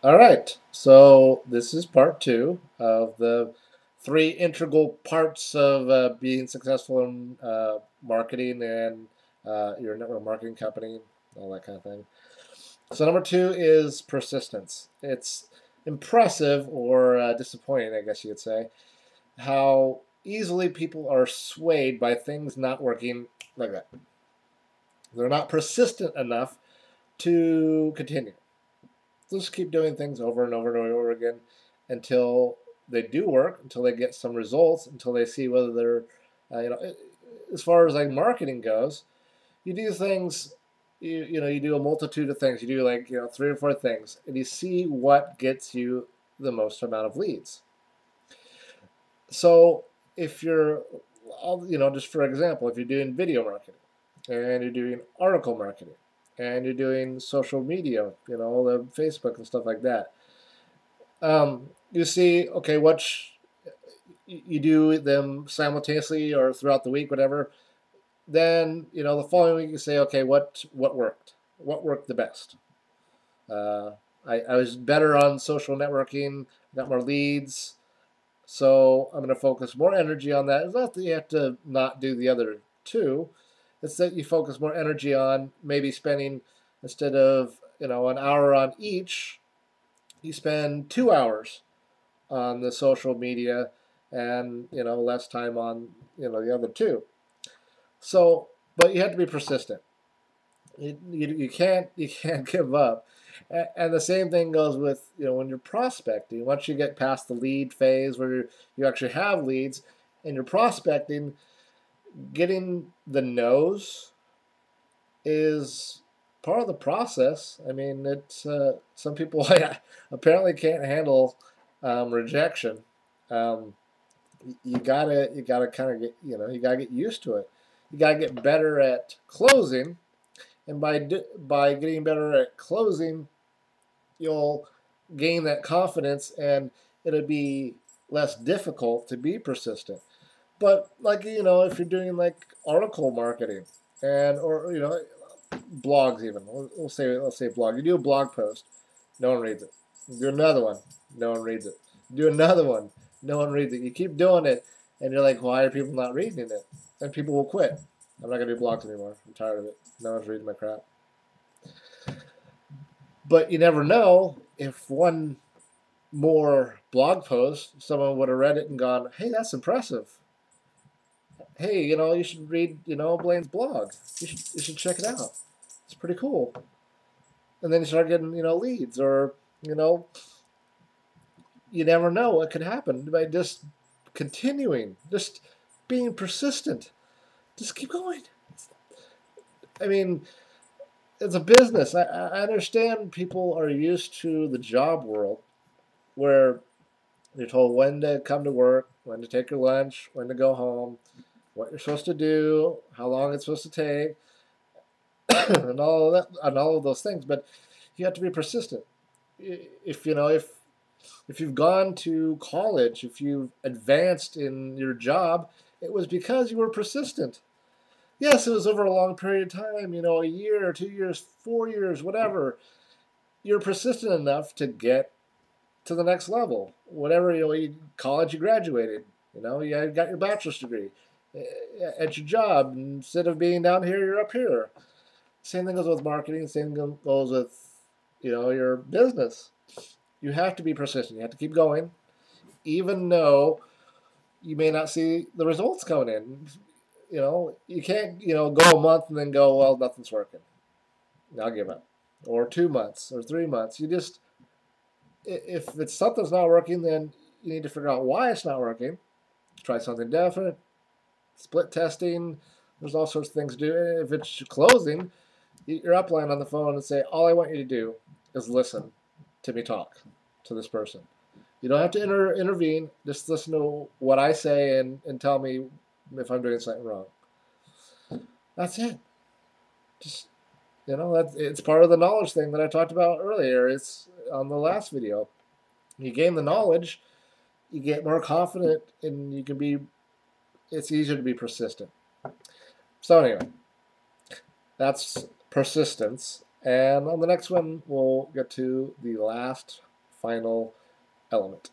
All right, so this is part two of the three integral parts of being successful in marketing and your network marketing company, all that kind of thing. So number two is persistence. It's impressive or disappointing, I guess you could say, how easily people are swayed by things not working like that. They're not persistent enough to continue. Just keep doing things over and over and over again until they do work, until they get some results, until they see whether they're, as far as like marketing goes, you do things, you do a multitude of things. You do like, three or four things, and you see what gets you the most amount of leads. So if you're, just for example, if you're doing video marketing and you're doing article marketing and you're doing social media, the Facebook and stuff like that, you see, okay, you do them simultaneously or throughout the week, whatever. Then the following week you say, okay, what worked? What worked the best? Uh, I was better on social networking, got more leads, so I'm going to focus more energy on that. It's not that you have to not do the other two. It's that you focus more energy on maybe spending, instead of an hour on each, you spend 2 hours on the social media and less time on the other two. So, but you have to be persistent. You can't give up. And the same thing goes with when you're prospecting. Once you get past the lead phase where you actually have leads and you're prospecting, getting the no's is part of the process. I mean, it's some people apparently can't handle rejection. Um, you gotta kind of get you gotta get used to it. You gotta get better at closing, and by getting better at closing, you'll gain that confidence, and it'll be less difficult to be persistent. But like if you're doing like article marketing and or blogs even, let's say blog. You do a blog post, no one reads it. You do another one, no one reads it. You do another one, no one reads it. You keep doing it, and you're like, why are people not reading it? And people will quit. I'm not gonna do blogs anymore. I'm tired of it. No one's reading my crap. But you never know if one more blog post, someone would have read it and gone, hey, that's impressive. Hey, you should read, Blaine's blog. You should check it out. It's pretty cool. And then you start getting, leads, or, you know, you never know what could happen by just continuing, just being persistent. Just keep going. I mean, it's a business. I understand people are used to the job world where you're told when to come to work, when to take your lunch, when to go home, what you're supposed to do, how long it's supposed to take, and all of that, and all of those things. But you have to be persistent. If you've gone to college, if you've advanced in your job, it was because you were persistent. Yes, it was over a long period of time, a year, 2 years, 4 years, whatever. You're persistent enough to get to the next level. Whatever, college you graduated, you got your bachelor's degree. At your job, instead of being down here, you're up here. Same thing goes with marketing. Same thing goes with, your business. You have to be persistent. You have to keep going, even though you may not see the results coming in. You can't, go a month and then go, well, nothing's working. I'll give up. Or 2 months or 3 months. If it's something's not working, then you need to figure out why it's not working. Try something different. Split testing. There's all sorts of things to do. If it's closing, your upline on the phone and say, all I want you to do is listen to me talk to this person. You don't have to intervene. Just listen to what I say and tell me if I'm doing something wrong. That's it. Just it's part of the knowledge thing that I talked about earlier. It's on the last video. You gain the knowledge, you get more confident, and you can be. It's easier to be persistent. So anyway, that's persistence. And on the next one, we'll get to the last final element.